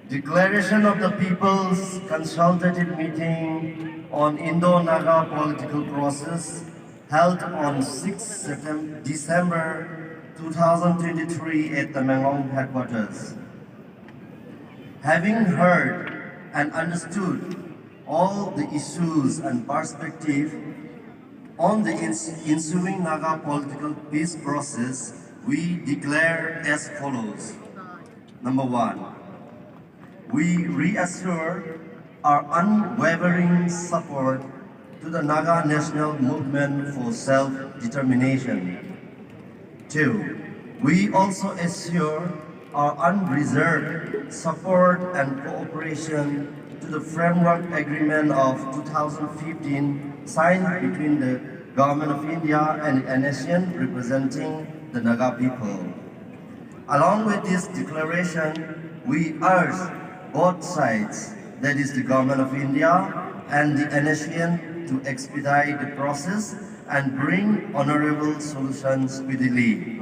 Declaration of the People's Consultative Meeting on Indo-Naga Political Process held on 6 December 2023 at the Tamenglong headquarters. Having heard and understood all the issues and perspectives on the ensuing Naga political peace process, we declare as follows. Number one, we reassure our unwavering support to the Naga national movement for self-determination. Two, we also assure our unreserved support and cooperation to the framework agreement of 2015 signed between the Government of India and a nation representing the Naga people. Along with this declaration, we urge both sides, that is the Government of India and the nation, to expedite the process and bring honorable solutions speedily.